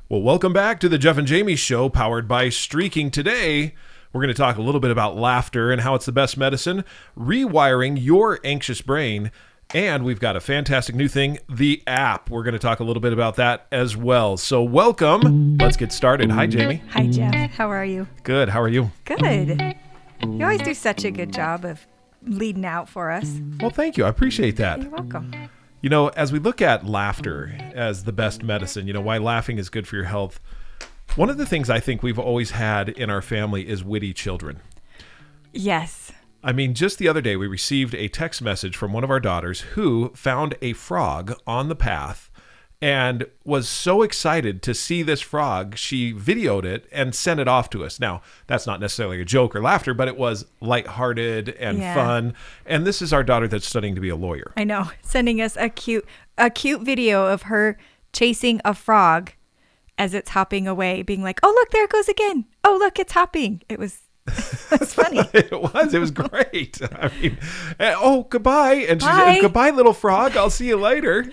Well, welcome back to the Jeff and Jami Show, powered by Streaking. Today, we're going to talk a little bit about laughter and how it's the best medicine, rewiring your anxious brain, and we've got a fantastic new thing, the app. We're going to talk a little bit about that as well. So welcome. Let's get started. Hi, Jami. Hi, Jeff. How are you? Good. How are you? Good. You always do such a good job of leading out for us. Well, thank you. I appreciate that. You're welcome. You know, as we look at laughter as the best medicine, why laughing is good for your health, one of the things I think we've always had in our family is witty children. Yes. I mean, just the other day, we received a text message from one of our daughters who found a frog on the path and was so excited to see this frog. She videoed it and sent it off to us. Now, that's not necessarily a joke or laughter, but it was lighthearted and fun. And this is our daughter that's studying to be a lawyer. I know. Sending us a cute video of her chasing a frog as it's hopping away, being like, "Oh, look, there it goes again. Oh, look, it's hopping." It's funny. It was great. I mean, goodbye. And she Bye. said, "Goodbye, little frog. I'll see you later."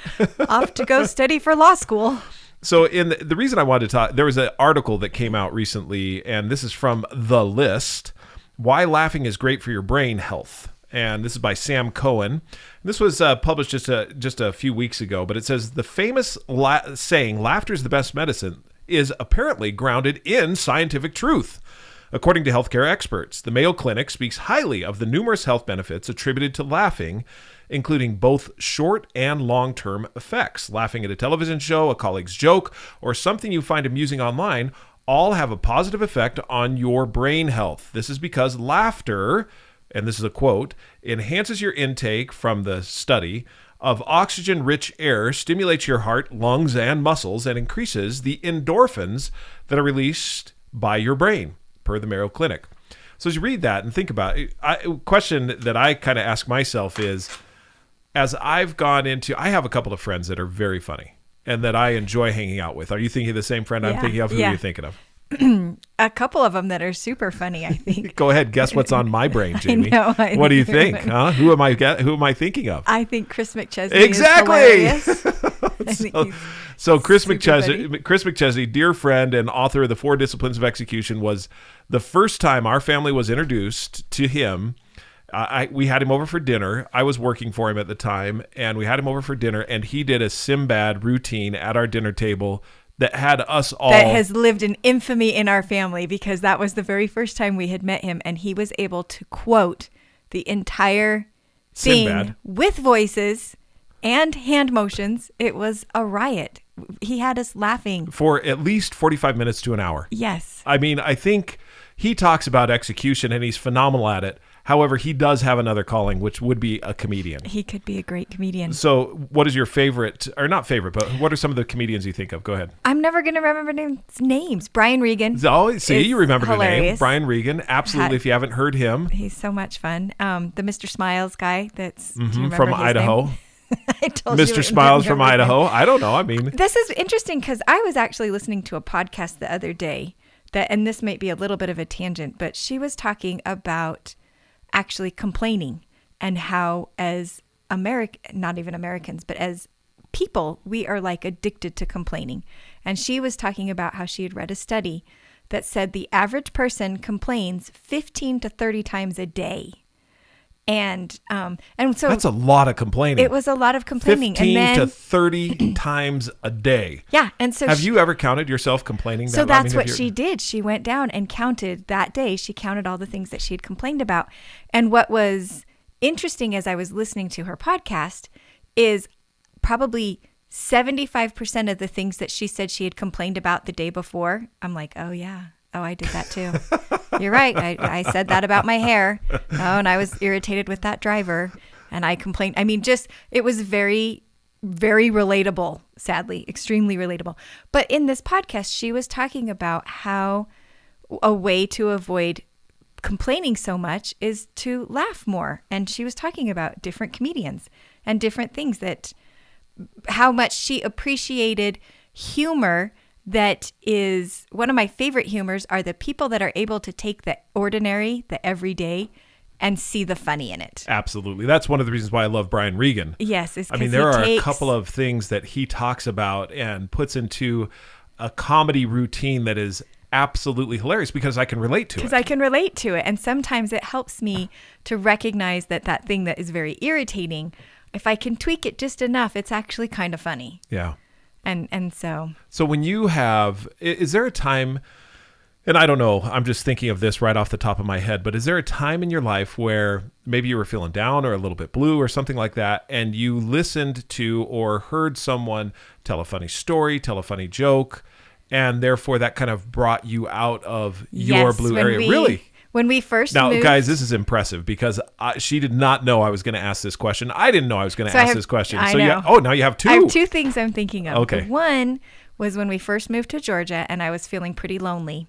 Off to go study for law school. So the reason I wanted to talk, there was an article that came out recently, and this is from The List, Why Laughing is Great for Your Brain Health. And this is by Sam Cohen. This was published just a few weeks ago, but it says the famous saying, "Laughter is the best medicine," is apparently grounded in scientific truth. According to healthcare experts, the Mayo Clinic speaks highly of the numerous health benefits attributed to laughing, including both short and long-term effects. Laughing at a television show, a colleague's joke, or something you find amusing online all have a positive effect on your brain health. This is because laughter, and this is a quote, enhances your intake from the study of oxygen-rich air, stimulates your heart, lungs, and muscles, and increases the endorphins that are released by your brain, per the Mayo Clinic. So as you read that and think about it, a question that I kind of ask myself is, as I've gone into, I have a couple of friends that are very funny and that I enjoy hanging out with. Are you thinking of the same friend I'm thinking of? Who are you thinking of? A couple of them that are super funny, I think. Go ahead. Guess what's on my brain, Jami. I know. What do you think? Huh? Who am I thinking of? I think Chris McChesney Exactly. is hilarious. So Chris super McChesney, dear friend and author of The 4 Disciplines of Execution, was the first time our family was introduced to him. We had him over for dinner. I was working for him at the time, and we had him over for dinner, and he did a Sinbad routine at our dinner table that had us all... That has lived in infamy in our family, because that was the very first time we had met him, and he was able to quote the entire thing Sinbad with voices and hand motions. It was a riot. He had us laughing for at least 45 minutes to an hour. Yes. I mean, I think he talks about execution, and he's phenomenal at it. However, he does have another calling, which would be a comedian. He could be a great comedian. So what is your favorite, or not favorite, but what are some of the comedians you think of? Go ahead. I'm never going to remember names. Brian Regan. Oh, see, you remember the name. hilarious. Brian Regan. Absolutely, if you haven't heard him. He's so much fun. The Mr. Smiles guy that's do you remember From his Idaho. name? I told you Mr. I Smiles didn't from remember his Idaho. name. I don't know. I mean, This is interesting because I was actually listening to a podcast the other day and this might be a little bit of a tangent, but she was talking about actually complaining and how as not even Americans, but as people, we are like addicted to complaining. And she was talking about how she had read a study that said the average person complains 15 to 30 times a day. And so that's a lot of complaining. It was a lot of complaining. 15 and then, to 30 times a day. Yeah. And so have you ever counted yourself complaining? So that's what she did. She went down and counted that day. She counted all the things that she had complained about. And what was interesting as I was listening to her podcast is probably 75% of the things that she said she had complained about the day before. I'm like, oh, yeah. Oh, I did that too. You're right. I said that about my hair. Oh, and I was irritated with that driver. And I complained. I mean, it was very, very relatable, sadly, extremely relatable. But in this podcast, she was talking about how a way to avoid complaining so much is to laugh more. And she was talking about different comedians and different things how much she appreciated humor. That is one of my favorite humors are the people that are able to take the ordinary, the everyday, and see the funny in it. Absolutely. That's one of the reasons why I love Brian Regan. Yes. I mean, there are a couple of things that he talks about and puts into a comedy routine that is absolutely hilarious because I can relate to it. Because I can relate to it. And sometimes it helps me to recognize that thing that is very irritating, if I can tweak it just enough, it's actually kind of funny. Yeah. And so. So when you have, is there a time, and I don't know, I'm just thinking of this right off the top of my head, but is there a time in your life where maybe you were feeling down or a little bit blue or something like that, and you listened to or heard someone tell a funny story, tell a funny joke, and therefore that kind of brought you out of your blue area? Really? When we first now, moved, guys, this is impressive because she did not know I was going to ask this question. I didn't know I was going to ask this question. I So know. now you have two. I have two things I'm thinking of. Okay. One was when we first moved to Georgia and I was feeling pretty lonely.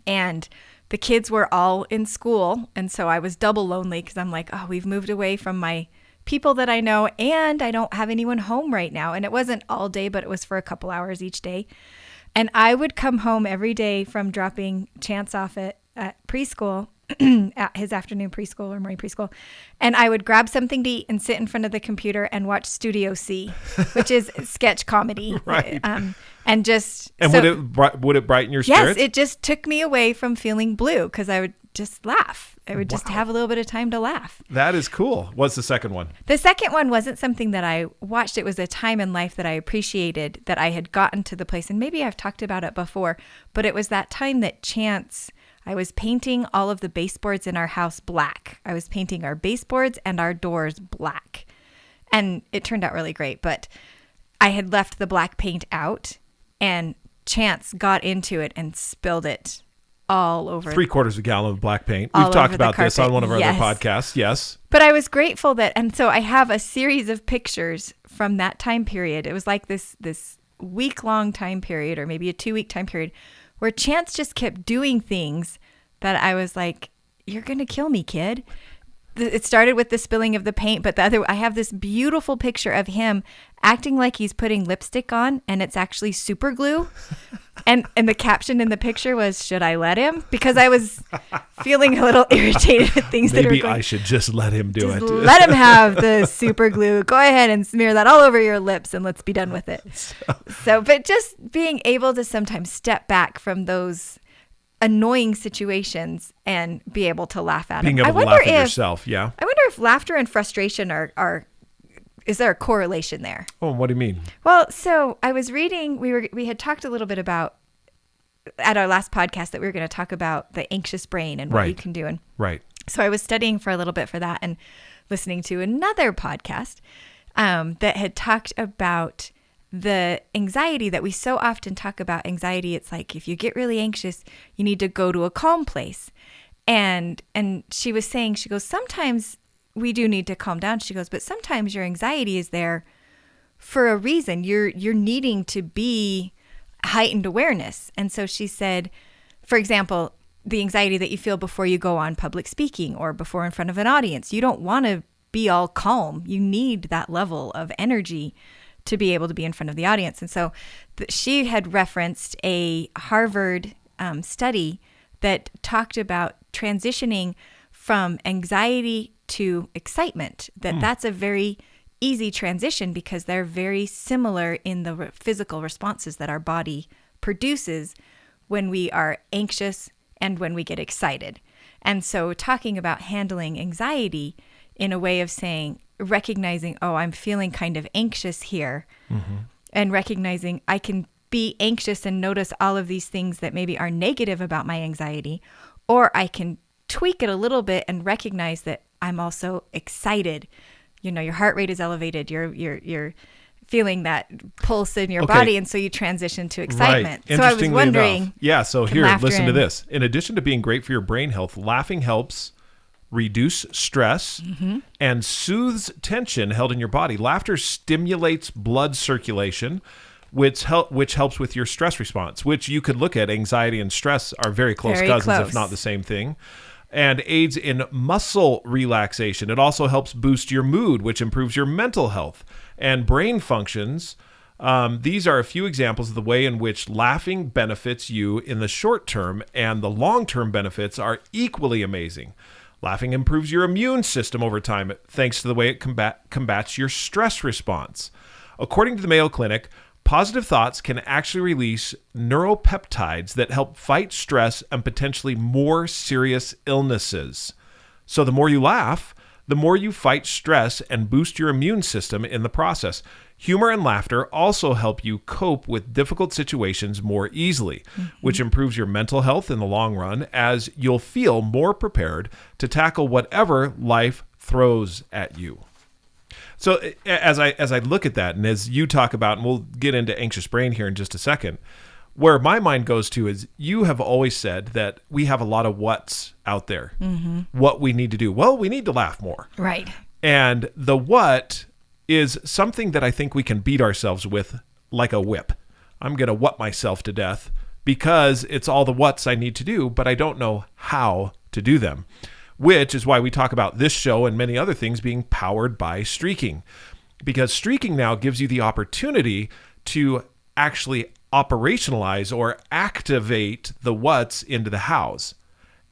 And the kids were all in school. And so I was double lonely because I'm like, oh, we've moved away from my people that I know and I don't have anyone home right now. And it wasn't all day, but it was for a couple hours each day. And I would come home every day from dropping Chance off at preschool, at his afternoon preschool or morning preschool. And I would grab something to eat and sit in front of the computer and watch Studio C, which is sketch comedy. Right. And just. And so, would it brighten your spirits? Yes, it just took me away from feeling blue because I would just laugh. I would just have a little bit of time to laugh. That is cool. What's the second one? The second one wasn't something that I watched. It was a time in life that I appreciated, that I had gotten to the place. And maybe I've talked about it before, but it was that time that Chance, I was painting all of the baseboards in our house black. I was painting our baseboards and our doors black. And it turned out really great, but I had left the black paint out and Chance got into it and spilled it all over. 3/4 gallon of black paint. We've talked about this on one of our other podcasts. Yes. But I was grateful and so I have a series of pictures from that time period. It was like this week-long time period or maybe a 2-week time period where Chance just kept doing things that I was like, you're going to kill me, kid. It started with the spilling of the paint, but I have this beautiful picture of him acting like he's putting lipstick on and it's actually super glue. And the caption in the picture was, should I let him? Because I was feeling a little irritated at things that are Maybe I should just let him do it. Let him have the super glue. Go ahead and smear that all over your lips and let's be done with it. But just being able to sometimes step back from those annoying situations and be able to laugh at Being them. able to laugh at yourself, yeah. I wonder if laughter and frustration is there a correlation there? Oh, what do you mean? Well, so I was reading, we had talked a little bit about at our last podcast that we were going to talk about the anxious brain and what you can do. And right. So I was studying for a little bit for that and listening to another podcast that had talked about the anxiety that we so often talk about. Anxiety, it's like if you get really anxious, you need to go to a calm place. And she was saying, she goes, sometimes we do need to calm down. She goes, but sometimes your anxiety is there for a reason. You're needing to be heightened awareness. And so she said, for example, the anxiety that you feel before you go on public speaking or before in front of an audience, you don't want to be all calm. You need that level of energy to be able to be in front of the audience. And so she had referenced a Harvard study that talked about transitioning from anxiety to excitement, that's a very easy transition because they're very similar in the physical responses that our body produces when we are anxious and when we get excited. And so talking about handling anxiety in a way of saying, recognizing, oh, I'm feeling kind of anxious here, and recognizing I can be anxious and notice all of these things that maybe are negative about my anxiety, or I can tweak it a little bit and recognize that I'm also excited. You know, your heart rate is elevated. You're feeling that pulse in your body, and so you transition to excitement. Right. So I was wondering. Yeah, so here, listen to this. In addition to being great for your brain health, laughing helps reduce stress and soothes tension held in your body. Laughter stimulates blood circulation, which helps with your stress response, which you could look at. Anxiety and stress are very close cousins, if not the same thing, and aids in muscle relaxation. It also helps boost your mood, which improves your mental health and brain functions. These are a few examples of the way in which laughing benefits you in the short term, and the long-term benefits are equally amazing. Laughing improves your immune system over time thanks to the way it combats your stress response. According to the Mayo Clinic, Positive thoughts can actually release neuropeptides that help fight stress and potentially more serious illnesses. So the more you laugh, the more you fight stress and boost your immune system in the process. Humor and laughter also help you cope with difficult situations more easily, which improves your mental health in the long run, as you'll feel more prepared to tackle whatever life throws at you. So as I look at that, and as you talk about, and we'll get into anxious brain here in just a second, where my mind goes to is, you have always said that we have a lot of what's out there. What we need to do. Well, we need to laugh more. Right. And the what is something that I think we can beat ourselves with like a whip. I'm going to what myself to death because it's all the what's I need to do, but I don't know how to do them. Which is why we talk about this show and many other things being powered by streaking. Because streaking now gives you the opportunity to actually operationalize or activate the what's into the hows.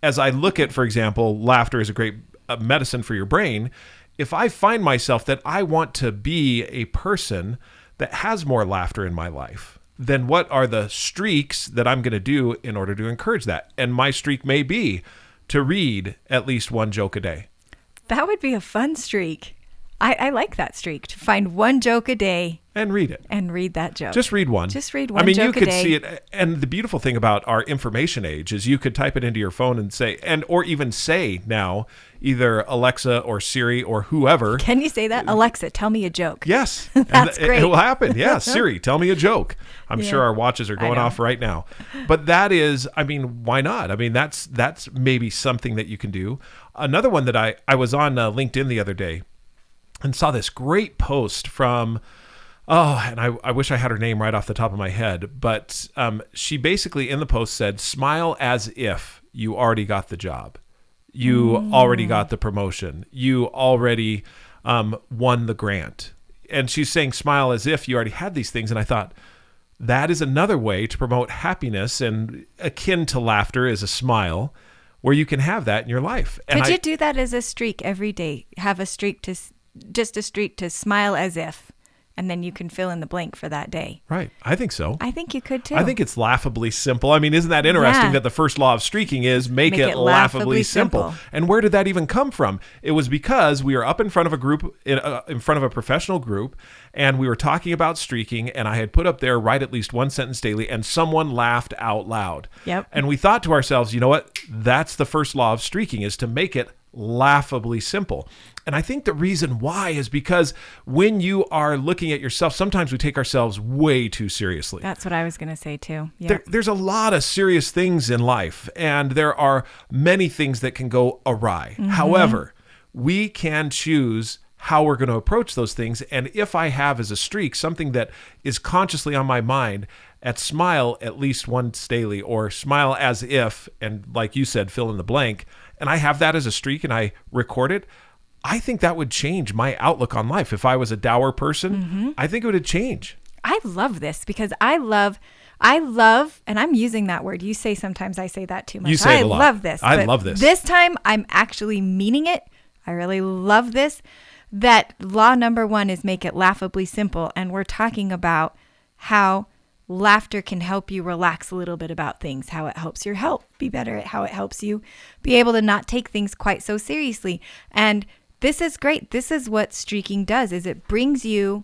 As I look at, for example, laughter is a great medicine for your brain. If I find myself that I want to be a person that has more laughter in my life, then what are the streaks that I'm going to do in order to encourage that? And my streak may be to read at least one joke a day. That would be a fun streak. I like that streak, to find one joke a day. And read it. And read that joke. Just read one. Just read one joke a day. I mean, you could see it. And the beautiful thing about our information age is you could type it into your phone and say, or even say now, either Alexa or Siri or whoever. Can you say that? Alexa, tell me a joke. Yes. That's great. It will happen. Yeah. Siri, tell me a joke. I'm sure our watches are going off right now. But that is, I mean, why not? I mean, that's maybe something that you can do. Another one that I was on LinkedIn the other day and saw this great post from, and I wish I had her name right off the top of my head, but she basically in the post said, smile as if you already got the job. You already got the promotion. You already won the grant. And she's saying smile as if you already had these things. And I thought, that is another way to promote happiness, and akin to laughter is a smile, where you can have that in your life. Could you do that as a streak every day? Have a streak just a streak to smile as if, and then you can fill in the blank for that day. Right. I think so. I think you could too. I think it's laughably simple. I mean, isn't that interesting that the first law of streaking is make it laughably simple? And where did that even come from? It was because we were up in front of a group, in front of a professional group, and we were talking about streaking, and I had put up there, write at least one sentence daily, and someone laughed out loud. Yep. And we thought to ourselves, you know what? That's the first law of streaking, is to make it laughably simple. And I think the reason why is because when you are looking at yourself, sometimes we take ourselves way too seriously. That's what I was going to say too. Yep. There's a lot of serious things in life, and there are many things that can go awry. However, we can choose how we're going to approach those things. And if I have as a streak something that is consciously on my mind, at smile at least once daily, or smile as if, and like you said, fill in the blank, and I have that as a streak and I record it, I think that would change my outlook on life. If I was a dour person, I think it would change. I love this because I love, and I'm using that word. You say sometimes I say that too much. You say it a lot. I love this. I love this. This time I'm actually meaning it. I really love this. That law number 1 is make it laughably simple. And we're talking about how laughter can help you relax a little bit about things, how it helps your health be better, how it helps you be able to not take things quite so seriously. And this is great. This is what streaking does, is it brings you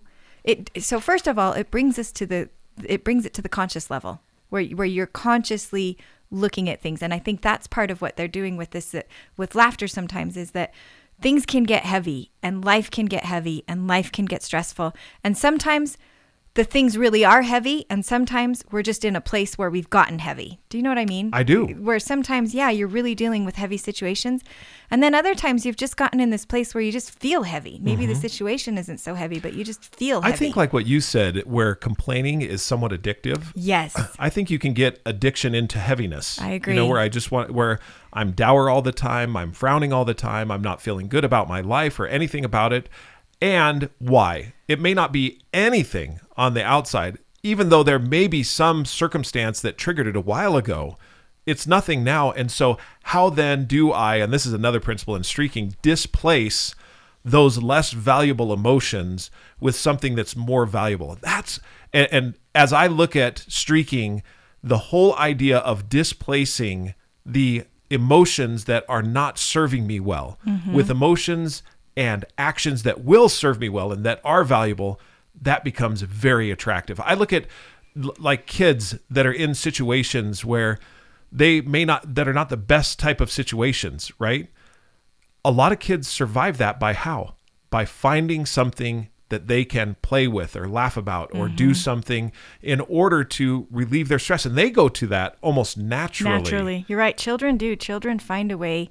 so first of all, it brings it to the conscious level where you're consciously looking at things. And I think that's part of what they're doing with this, with laughter sometimes, is that things can get heavy and life can get heavy and life can get stressful. And sometimes the things really are heavy, and sometimes we're just in a place where we've gotten heavy. Do you know what I mean? I do. Where sometimes, you're really dealing with heavy situations. And then other times you've just gotten in this place where you just feel heavy. Maybe the situation isn't so heavy, but you just feel heavy. I think like what you said, where complaining is somewhat addictive. Yes. I think you can get addiction into heaviness. I agree. Where I'm dour all the time, I'm frowning all the time, I'm not feeling good about my life or anything about it. And why? It may not be anything on the outside, even though there may be some circumstance that triggered it a while ago. It's nothing now. And so how then do I, and this is another principle in streaking, displace those less valuable emotions with something that's more valuable? And as I look at streaking, the whole idea of displacing the emotions that are not serving me well with emotions and actions that will serve me well and that are valuable, that becomes very attractive. I look at like kids that are in situations where they may not, that are not the best type of situations, right? A lot of kids survive that by how? By finding something that they can play with or laugh about or do something in order to relieve their stress. And they go to that almost naturally. Naturally. You're right. Children do. Children find a way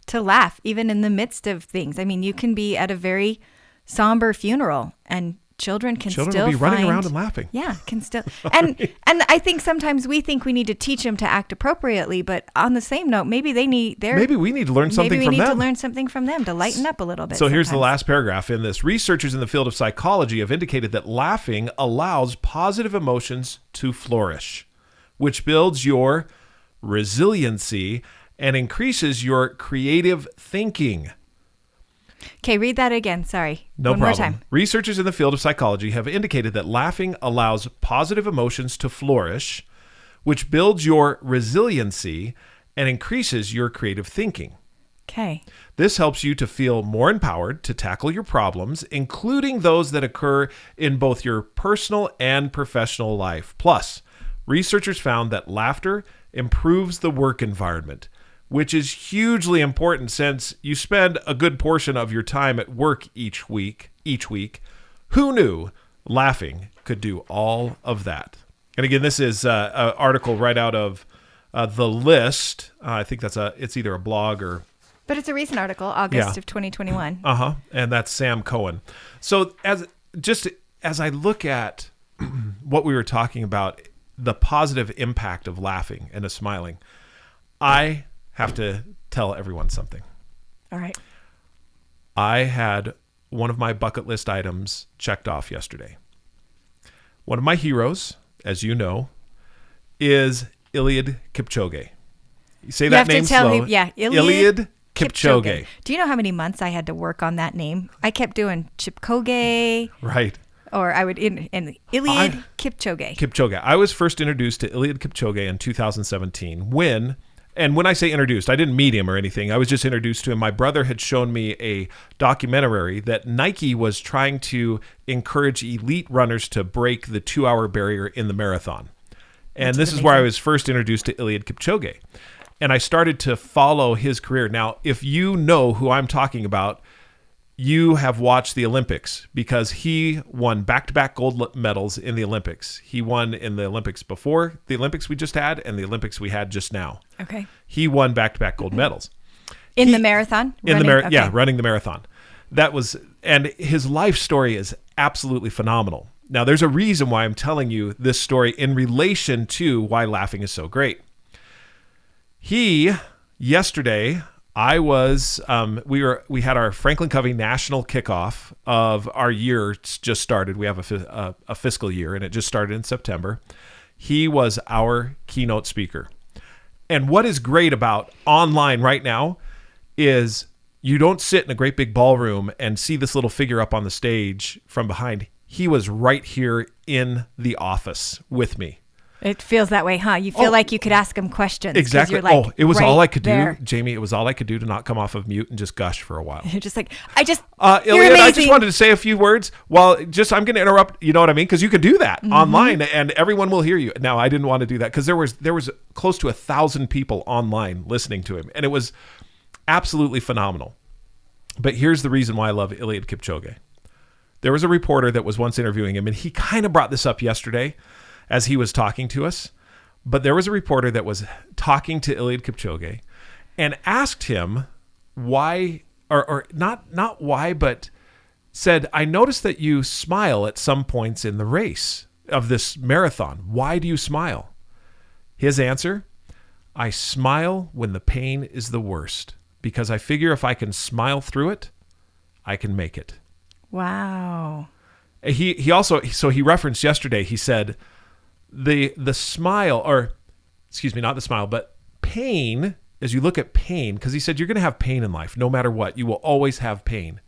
to laugh, even in the midst of things. I mean, you can be at a very somber funeral and children still will be running around and laughing. Yeah, can still. And I think sometimes we think we need to teach them to act appropriately, but on the same note, maybe we need to learn something from them to lighten up a little bit. So here's the last paragraph in this. Researchers in the field of psychology have indicated that laughing allows positive emotions to flourish, which builds your resiliency and increases your creative thinking. Okay, read that again. Sorry. No One problem. more time. Researchers in the field of psychology have indicated that laughing allows positive emotions to flourish, which builds your resiliency and increases your creative thinking. Okay. This helps you to feel more empowered to tackle your problems, including those that occur in both your personal and professional life. Plus, researchers found that laughter improves the work environment, which is hugely important since you spend a good portion of your time at work each week. Who knew laughing could do all of that? And again, this is an article right out of The List. I think it's either a blog or... But it's a recent article, August of 2021. And that's Sam Cohen. So as I look at what we were talking about, the positive impact of laughing and of smiling, I have to tell everyone something. All right. I had one of my bucket list items checked off yesterday. One of my heroes, as you know, is Eliud Kipchoge. You say that name slow. Eliud Kipchoge. Do you know how many months I had to work on that name? I kept doing Chipchoge. Right. Or I would Eliud Kipchoge. Kipchoge. I was first introduced to Eliud Kipchoge in 2017 when I say introduced, I didn't meet him or anything. I was just introduced to him. My brother had shown me a documentary that Nike was trying to encourage elite runners to break the 2-hour barrier in the marathon. And this is where I was first introduced to Eliud Kipchoge. And I started to follow his career. Now, if you know who I'm talking about, you have watched the Olympics because he won back-to-back gold medals in the Olympics. He won in the Olympics before the Olympics we just had and the Olympics we had just now. Okay. He won back-to-back gold medals. In the marathon? Running the marathon. And his life story is absolutely phenomenal. Now, there's a reason why I'm telling you this story in relation to why laughing is so great. Yesterday, we had our Franklin Covey national kickoff of our year. It's just started. We have a fiscal year, and it just started in September. He was our keynote speaker. And what is great about online right now is you don't sit in a great big ballroom and see this little figure up on the stage from behind. He was right here in the office with me. It feels that way, huh? You feel like you could ask him questions. Exactly. You're like, it was right all I could there. do, Jamie. It was all I could do to not come off of mute and just gush for a while. You're just like, Eliud, you're amazing. I just wanted to say a few words. I'm going to interrupt. You know what I mean? Because you could do that online, and everyone will hear you. Now, I didn't want to do that because there was close to 1,000 people online listening to him, and it was absolutely phenomenal. But here's the reason why I love Eliud Kipchoge. There was a reporter that was once interviewing him, and he kind of brought this up yesterday as he was talking to us. But there was a reporter that was talking to Eliud Kipchoge and asked him why, or not why, but said, I noticed that you smile at some points in the race of this marathon. Why do you smile? His answer, I smile when the pain is the worst because I figure if I can smile through it, I can make it. Wow. He also, so he referenced yesterday, he said, the smile, or excuse me, not the smile, but pain, as you look at pain, because he said you're going to have pain in life no matter what. You will always have pain.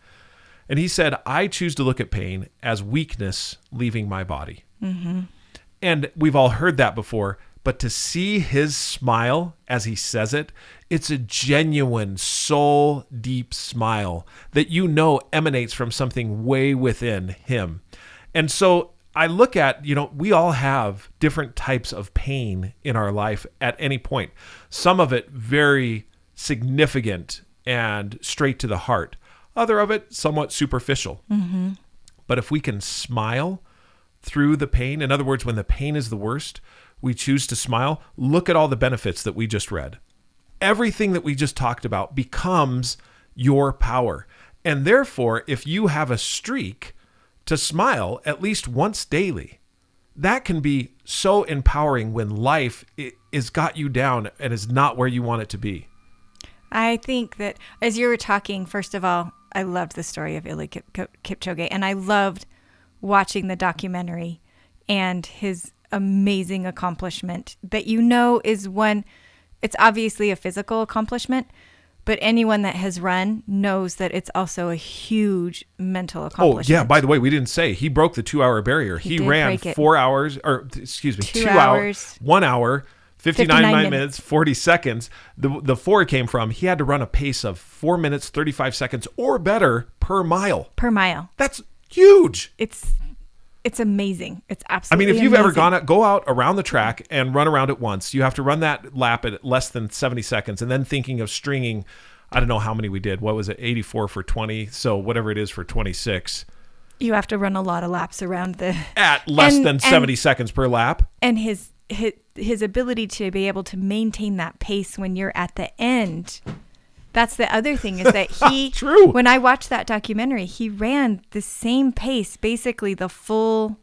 And he said, I choose to look at pain as weakness leaving my body. And we've all heard that before, but to see his smile as he says it, it's a genuine, soul deep smile that emanates from something way within him. And so I look at, we all have different types of pain in our life at any point. Some of it very significant and straight to the heart. Other of it somewhat superficial. But if we can smile through the pain, in other words, when the pain is the worst, we choose to smile. Look at all the benefits that we just read. Everything that we just talked about becomes your power. And therefore, if you have a streak to smile at least once daily, that can be so empowering when life is got you down and is not where you want it to be. I think that as you were talking, first of all, I loved the story of Eliud Kipchoge, and I loved watching the documentary and his amazing accomplishment that is one. It's obviously a physical accomplishment, but anyone that has run knows that it's also a huge mental accomplishment. Oh, yeah. By the way, we didn't say he broke the 2-hour barrier. He ran 4 hours, or excuse me, 2 hours, 1 hour, 59 minutes, 40 seconds. The 4 came from, he had to run a pace of 4 minutes, 35 seconds or better per mile. That's huge. It's amazing. It's absolutely amazing. If you've amazing. ever go out around the track and run around it once, you have to run that lap at less than 70 seconds and then thinking of stringing, I don't know how many we did. What was it? 84 for 20. So whatever it is for 26. You have to run a lot of laps around at less than 70 seconds per lap. And his ability to be able to maintain that pace when you're at the end. That's the other thing, is that True. When I watched that documentary, he ran the same pace, basically the full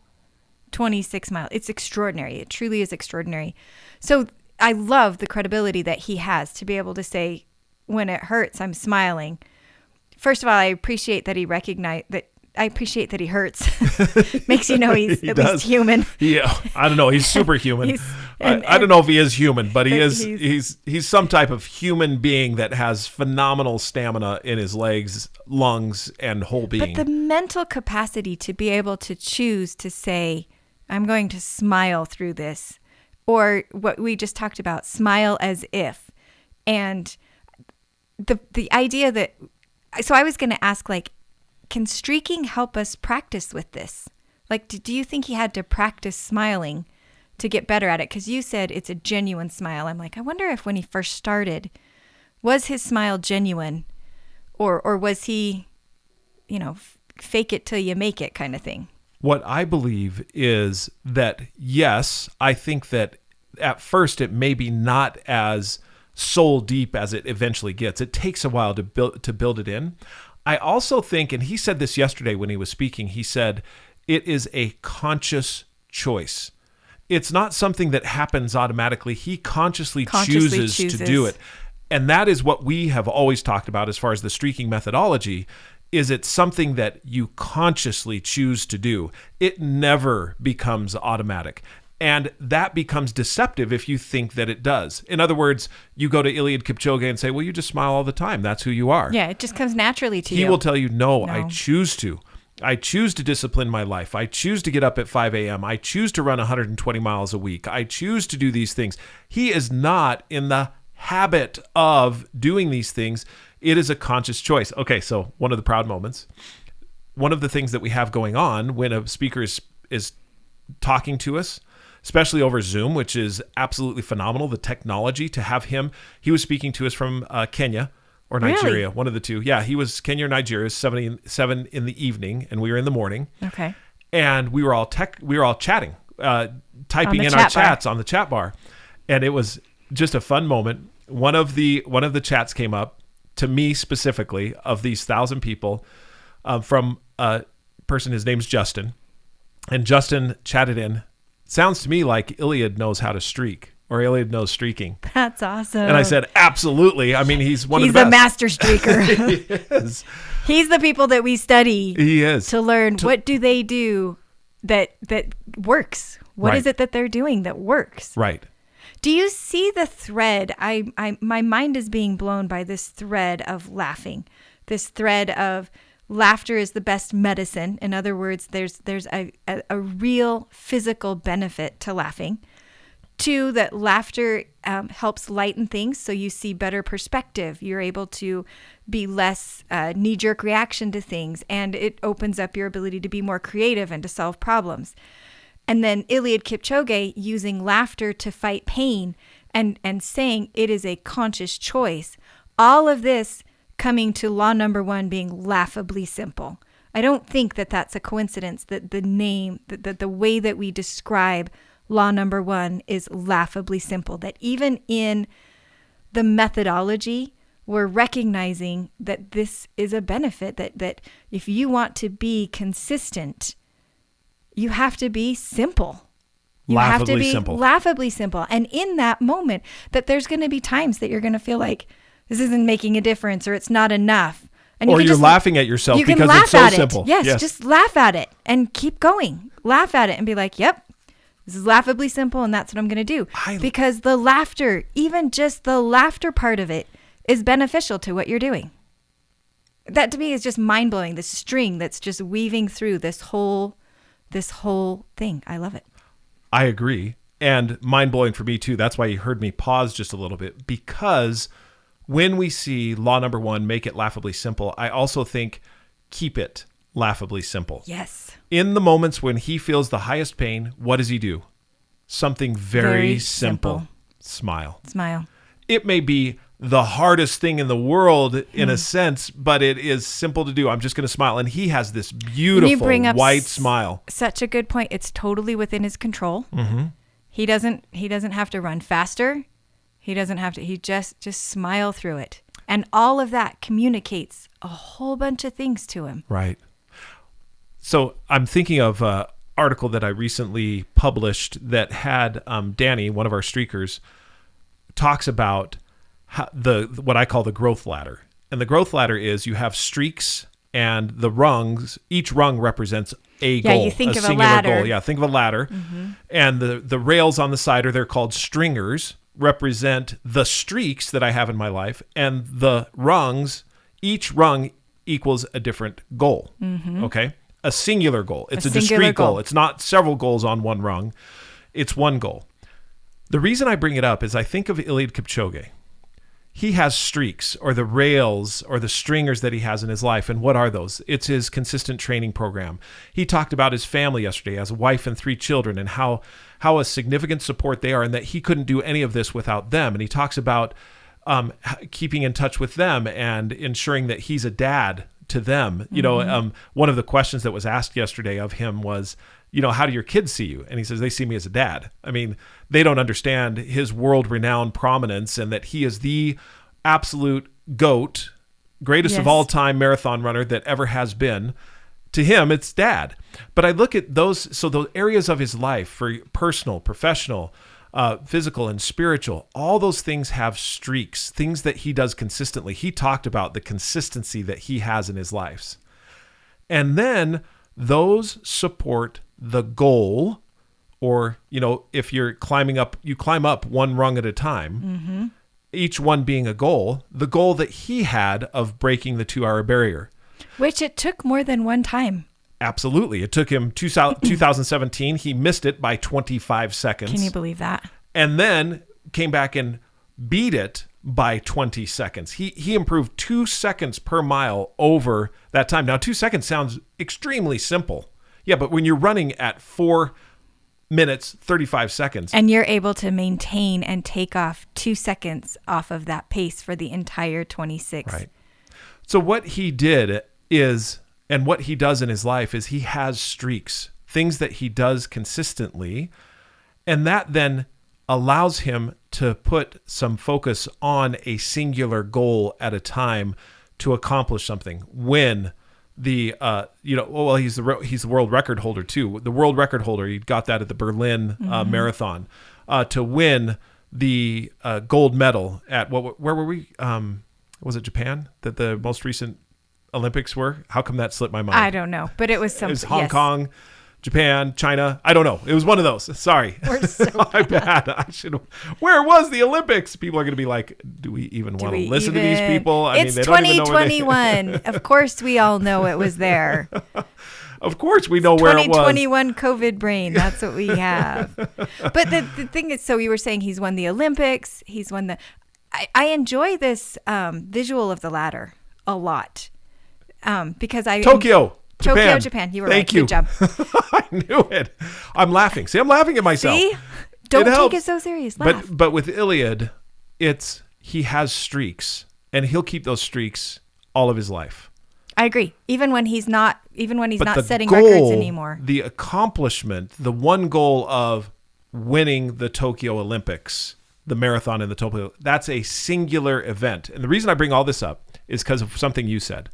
26 miles. It's extraordinary. It truly is extraordinary. So I love the credibility that he has to be able to say, when it hurts, I'm smiling. First of all, I appreciate that he recognized that. I appreciate that he hurts. Makes he's at least human. Yeah, I don't know. He's superhuman. I don't know if he is human, but he's some type of human being that has phenomenal stamina in his legs, lungs, and whole being. But the mental capacity to be able to choose to say, I'm going to smile through this, or what we just talked about, smile as if. And the idea that, so I was going to ask, can streaking help us practice with this? Do you think he had to practice smiling to get better at it? Because you said it's a genuine smile. I'm I wonder if when he first started, was his smile genuine, or was he, fake it till you make it kind of thing? What I believe is that, yes, I think that at first it may be not as soul deep as it eventually gets. It takes a while to build it in. I also think, and he said this yesterday when he was speaking, he said, it is a conscious choice. It's not something that happens automatically. He consciously chooses to do it. And that is what we have always talked about as far as the streaking methodology, is it's something that you consciously choose to do. It never becomes automatic. And that becomes deceptive if you think that it does. In other words, you go to Eliud Kipchoge and say, well, you just smile all the time. That's who you are. Yeah, it just comes naturally to you. He will tell you, no, I choose to. I choose to discipline my life. I choose to get up at 5 a.m. I choose to run 120 miles a week. I choose to do these things. He is not in the habit of doing these things. It is a conscious choice. Okay, so one of the proud moments. One of the things that we have going on when a speaker is talking to us, especially over Zoom, which is absolutely phenomenal. The technology to have him. He was speaking to us from Kenya or Nigeria, one of the two. Yeah, he was Kenya or Nigeria, 7 in the evening, and we were in the morning. Okay. And we were all chatting, typing in our chats on the chat bar, and it was just a fun moment. One of the chats came up to me specifically of these 1,000 people from a person. His name's Justin, and Justin chatted in. Sounds to me like Eliud knows how to streak, or Eliud knows streaking. That's awesome. And I said, absolutely. I mean, he's one of the best. He's a master streaker. He is. He's the people that we study. He is. To learn what do they do that works? What is it that they're doing that works? Right. Do you see the thread? My mind is being blown by this thread of laughing, this thread of laughter is the best medicine. In other words, there's a real physical benefit to laughing. 2, that laughter helps lighten things, so you see better perspective. You're able to be less knee-jerk reaction to things, and it opens up your ability to be more creative and to solve problems. And then Eliud Kipchoge using laughter to fight pain and saying it is a conscious choice. All of this coming to law number 1 being laughably simple. I don't think that that's a coincidence that the name, that the way that we describe law number 1 is laughably simple, that even in the methodology, we're recognizing that this is a benefit, that if you want to be consistent, you have to be simple. You have to be laughably simple. And in that moment, that there's going to be times that you're going to feel like this isn't making a difference or it's not enough. And you're laughing at yourself because it's so simple. Yes, just laugh at it and keep going. Laugh at it and be like, yep, this is laughably simple, and that's what I'm going to do. Because the laughter, even just the laughter part of it, is beneficial to what you're doing. That to me is just mind-blowing, this string that's just weaving through this whole thing. I love it. I agree. And mind-blowing for me, too. That's why you heard me pause just a little bit, because when we see law number 1, make it laughably simple, I also think keep it laughably simple. Yes. In the moments when he feels the highest pain, what does he do? Something very simple. Smile. It may be the hardest thing in the world in a sense, but it is simple to do. I'm just going to smile. And he has this beautiful white smile. Such a good point. It's totally within his control. Mm-hmm. He doesn't have to run faster. He doesn't have to, he just smile through it. And all of that communicates a whole bunch of things to him. Right. So I'm thinking of an article that I recently published that had Danny, one of our streakers, talks about what I call the growth ladder. And the growth ladder is you have streaks and the rungs. Each rung represents a goal. Yeah, you think a of a singular ladder. goal. Yeah, think of a ladder. Mm-hmm. And the rails on the side they're called stringers, represent the streaks that I have in my life. And the rungs, each rung equals a different goal. Mm-hmm. Okay? A singular goal. It's a discrete goal. It's not several goals on one rung. It's one goal. The reason I bring it up is I think of Eliud Kipchoge. He has streaks, or the rails, or the stringers that he has in his life. And what are those? It's his consistent training program. He talked about his family yesterday, as a wife and 3 children, and how a significant support they are, and that he couldn't do any of this without them. And he talks about keeping in touch with them and ensuring that he's a dad to them. You know, one of the questions that was asked yesterday of him was, you know, how do your kids see you? And he says, they see me as a dad. I mean, they don't understand his world-renowned prominence and that he is the absolute GOAT, greatest of all time marathon runner that ever has been. To him, it's dad. But I look at those areas of his life, for personal, professional, physical, and spiritual, all those things have streaks, things that he does consistently. He talked about the consistency that he has in his life. And then those support the goal, or, you know, if you're climbing up, you climb up one rung at a time, each one being a goal, the goal that he had of breaking the 2-hour barrier. Which it took more than one time. Absolutely. It took him 2017. He missed it by 25 seconds. Can you believe that? And then came back and beat it by 20 seconds. He improved 2 seconds per mile over that time. Now, 2 seconds sounds extremely simple. Yeah, but when you're running at 4 minutes, 35 seconds. And you're able to maintain and take off 2 seconds off of that pace for the entire 26. Right. So what he did is, and what he does in his life is he has streaks, things that he does consistently, and that then allows him to put some focus on a singular goal at a time to accomplish something. When he's the world record holder too. The world record holder, he got that at the Berlin marathon, to win the gold medal at where were we? Was it Japan that the most recent Olympics were? How come that slipped my mind? I don't know, but it was something. It was Hong Kong. Japan, China. I don't know. It was one of those. Sorry. We're so My bad. I should. Where was the Olympics? People are going to be like, do we even want to listen to these people? It's 2021. Of course, we all know it was there. Of course, we know where it was. 2021 COVID brain. That's what we have. But the thing is, so you were saying he's won the Olympics. He's won the. I enjoy this visual of the ladder a lot because Tokyo, Japan. You were Thank right. you. Good job. I knew it. I'm laughing. See, I'm laughing at myself. See? Don't take it so serious. Laugh. But with Eliud, he has streaks, and he'll keep those streaks all of his life. I agree. Even when he's not setting goal, records anymore. The accomplishment, the one goal of winning the Tokyo Olympics, the marathon in the Tokyo, that's a singular event. And the reason I bring all this up is because of something you said.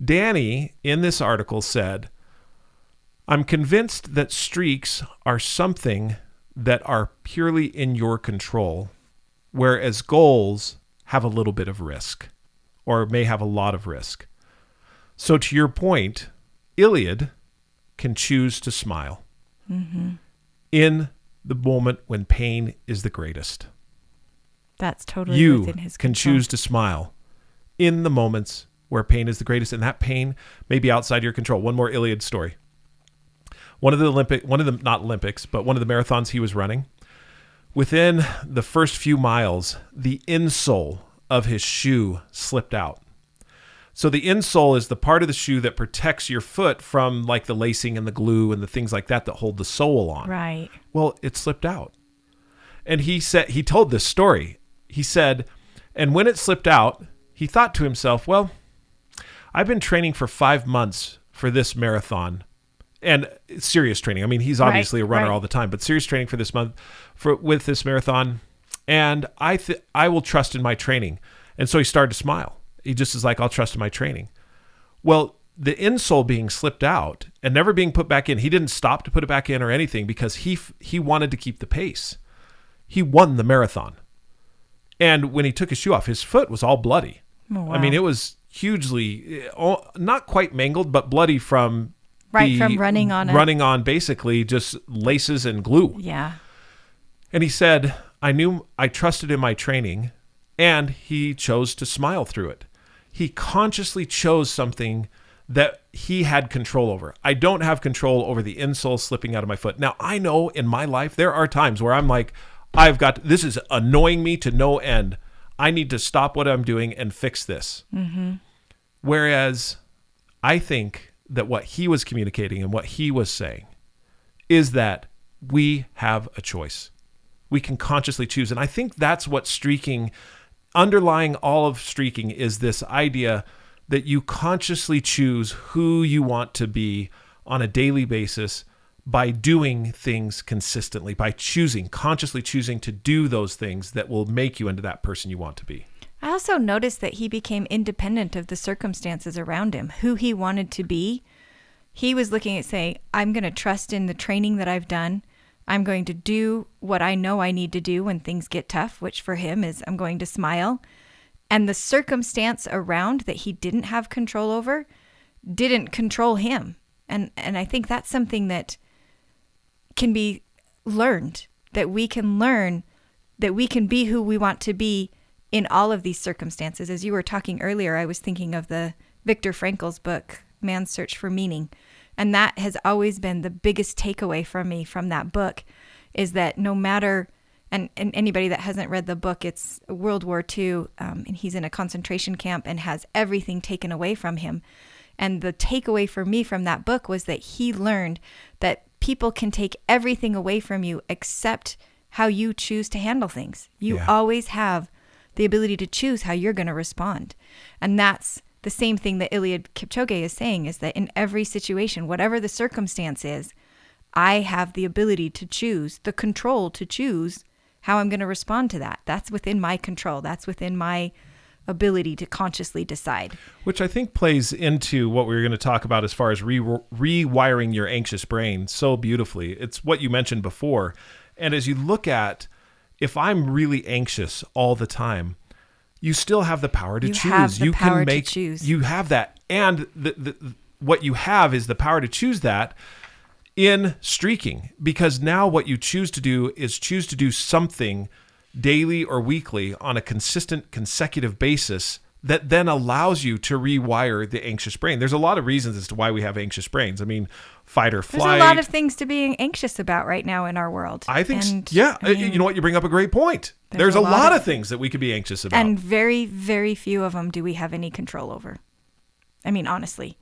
Danny, in this article, said, I'm convinced that streaks are something that are purely in your control, whereas goals have a little bit of risk or may have a lot of risk. So to your point, Eliud can choose to smile in the moment when pain is the greatest. That's totally within his control. You can choose to smile in the moments where pain is the greatest, and that pain may be outside your control. One more Eliud story. One of the marathons he was running, within the first few miles, the insole of his shoe slipped out. So the insole is the part of the shoe that protects your foot from like the lacing and the glue and the things like that hold the sole on. Right. Well, it slipped out. And he told this story. He said, and when it slipped out, he thought to himself, well, I've been training for 5 months for this marathon, and serious training. I mean, he's obviously a runner all the time, but serious training for this month with this marathon. And I will trust in my training. And so he started to smile. He just is like, I'll trust in my training. Well, the insole being slipped out and never being put back in, he didn't stop to put it back in or anything because he wanted to keep the pace. He won the marathon. And when he took his shoe off, his foot was all bloody. Oh, wow. I mean, it was hugely, not quite mangled, but bloody from from running on basically just laces and glue. Yeah. And he said, I trusted in my training, and he chose to smile through it. He consciously chose something that he had control over. I don't have control over the insole slipping out of my foot. Now, I know in my life, there are times where I'm like, this is annoying me to no end. I need to stop what I'm doing and fix this. Mm-hmm. Whereas I think that what he was communicating and what he was saying is that we have a choice. We can consciously choose. And I think that's what streaking, underlying all of streaking, is this idea that you consciously choose who you want to be on a daily basis by doing things consistently, by consciously choosing to do those things that will make you into that person you want to be. I also noticed that he became independent of the circumstances around him, who he wanted to be. He was looking at saying, I'm going to trust in the training that I've done. I'm going to do what I know I need to do when things get tough, which for him is I'm going to smile. And the circumstance around that he didn't have control over didn't control him. And I think that's something that can be learned, that we can learn, that we can be who we want to be in all of these circumstances. As you were talking earlier, I was thinking of the Viktor Frankl's book, Man's Search for Meaning. And that has always been the biggest takeaway from me from that book, is that no matter, and anybody that hasn't read the book, it's World War II, and he's in a concentration camp and has everything taken away from him. And the takeaway for me from that book was that he learned that people can take everything away from you except how you choose to handle things. You always have the ability to choose how you're going to respond. And that's the same thing that Eliud Kipchoge is saying, is that in every situation, whatever the circumstance is, I have the ability to choose, the control to choose how I'm going to respond to that. That's within my control. That's within my ability to consciously decide. Which I think plays into what we were going to talk about as far as rewiring your anxious brain so beautifully. It's what you mentioned before. And as you look at, if I'm really anxious all the time, you still have the power to choose. You can choose. You have that. And what you have is the power to choose that in streaking, because now what you choose to do is choose to do something daily or weekly on a consistent, consecutive basis that then allows you to rewire the anxious brain. There's a lot of reasons as to why we have anxious brains. I mean, fight or flight. There's a lot of things to be anxious about right now in our world. I think, you know what? You bring up a great point. There's a lot of things that we could be anxious about. And very, very few of them do we have any control over. I mean, honestly,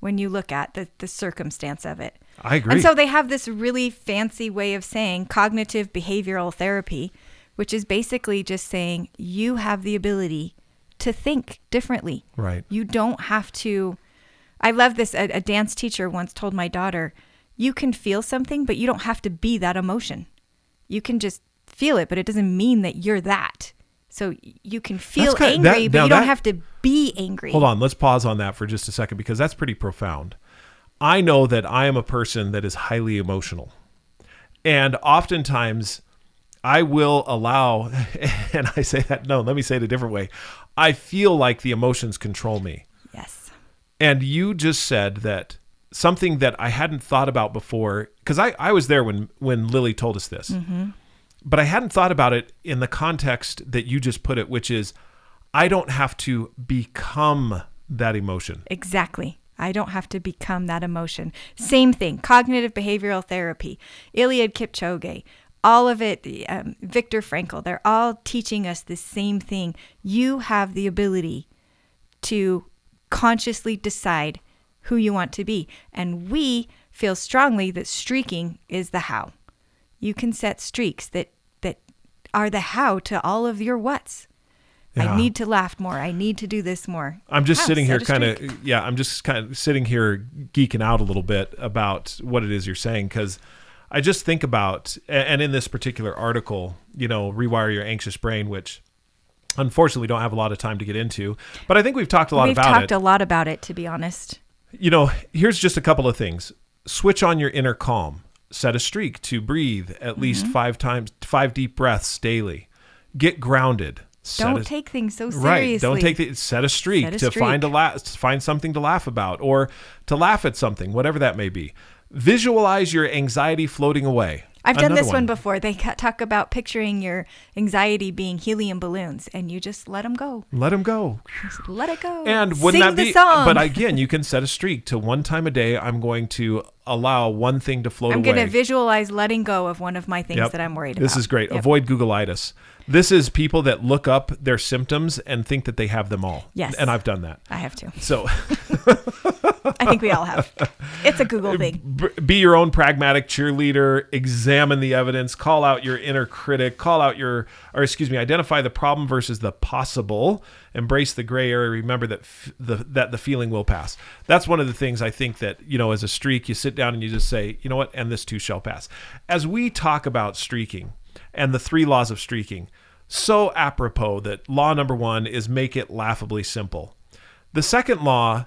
when you look at the circumstance of it. I agree. And so they have this really fancy way of saying cognitive behavioral therapy, which is basically just saying you have the ability to think differently. Right. You don't have to. I love this. A dance teacher once told my daughter, you can feel something, but you don't have to be that emotion. You can just feel it, but it doesn't mean that you're that. So you can feel angry, but you don't have to be angry. Hold on. Let's pause on that for just a second, because that's pretty profound. I know that I am a person that is highly emotional. And oftentimes I will allow, and I say that, no, let me say it a different way. I feel like the emotions control me. Yes. And you just said that something that I hadn't thought about before, because I was there when Lily told us this, but I hadn't thought about it in the context that you just put it, which is I don't have to become that emotion. Exactly. I don't have to become that emotion. Same thing. Cognitive behavioral therapy, Eliud Kipchoge, all of it, Viktor Frankl, they're all teaching us the same thing. You have the ability to consciously decide who you want to be. And we feel strongly that streaking is the how. You can set streaks that are the how to all of your whats. Yeah. I need to laugh more. I need to do this more. I'm just sitting here I'm just kind of sitting here geeking out a little bit about what it is you're saying, because I just think about, and in this particular article, Rewire Your Anxious Brain, which unfortunately we don't have a lot of time to get into, but I think we've talked a lot about it. We've talked a lot about it, to be honest. Here's just a couple of things. Switch on your inner calm. Set a streak to breathe at least 5 deep breaths daily. Get grounded. Don't take things so seriously. Right. Don't set a streak to find something to laugh about, or to laugh at something, whatever that may be. Visualize your anxiety floating away. I've done this one before. They talk about picturing your anxiety being helium balloons, and you just let them go. Let them go. Just let it go. And wouldn't that be? Song. But again, you can set a streak to one time a day. I'm going to allow one thing to float away. I'm going to visualize letting go of one of my things that I'm worried about. This is great. Yep. Avoid Googleitis. This is people that look up their symptoms and think that they have them all. Yes. And I've done that. I have too. So I think we all have. It's a Google thing. Be your own pragmatic cheerleader. Examine the evidence. Call out your inner critic. Identify the problem versus the possible. Embrace the gray area. Remember that the feeling will pass. That's one of the things I think that, as a streak, you sit down and you just say, you know what, and this too shall pass. As we talk about streaking and the 3 laws of streaking, so apropos that law number 1 is make it laughably simple. The second law,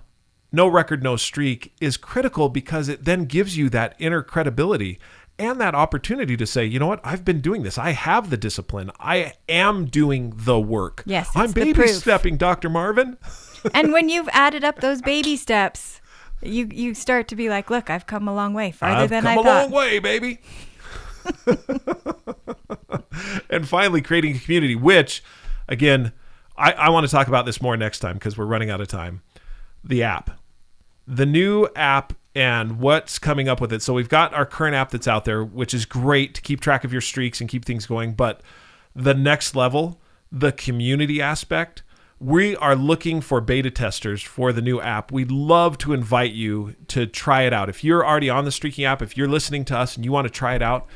no record, no streak, is critical because it then gives you that inner credibility and that opportunity to say, you know what, I've been doing this. I have the discipline. I am doing the work. Yes, I'm baby stepping, Dr. Marvin. And when you've added up those baby steps, you start to be like, look, I've come a long way, farther than I thought. I've come a long way, baby. And finally, creating a community, which, again, I want to talk about this more next time because we're running out of time. The app. The new app and what's coming up with it. So we've got our current app that's out there, which is great to keep track of your streaks and keep things going. But the next level, the community aspect, we are looking for beta testers for the new app. We'd love to invite you to try it out. If you're already on the Streaking app, if you're listening to us and you want to try it out,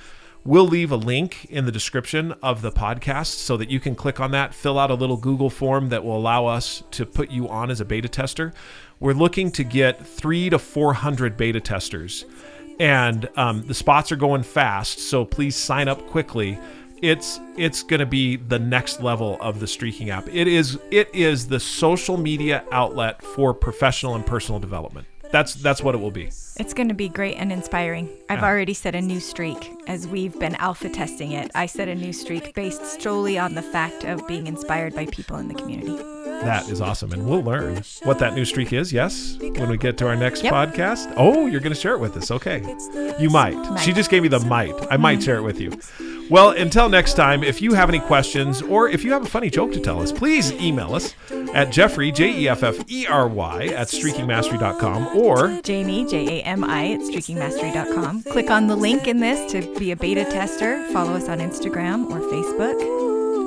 we'll leave a link in the description of the podcast so that you can click on that, fill out a little Google form that will allow us to put you on as a beta tester. We're looking to get 300 to 400 beta testers, and the spots are going fast, so please sign up quickly. It's going to be the next level of the Streaking app. It is the social media outlet for professional and personal development. That's what it will be. It's going to be great and inspiring. I've already set a new streak as we've been alpha testing it. I set a new streak based solely on the fact of being inspired by people in the community. That is awesome. And we'll learn what that new streak is, yes, when we get to our next podcast. Oh, you're going to share it with us. Okay. You might. She just gave me the might. I might share it with you. Well, until next time, if you have any questions or if you have a funny joke to tell us, please email us at Jeffrey, Jeffery, at streakingmastery.com or Jami, Jami, at streakingmastery.com. Click on the link in this to be a beta tester. Follow us on Instagram or Facebook,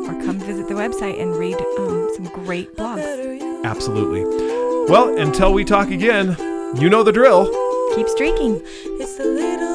or come visit the website and read some great blogs. Absolutely. Well, until we talk again, you know the drill. Keep streaking. It's the little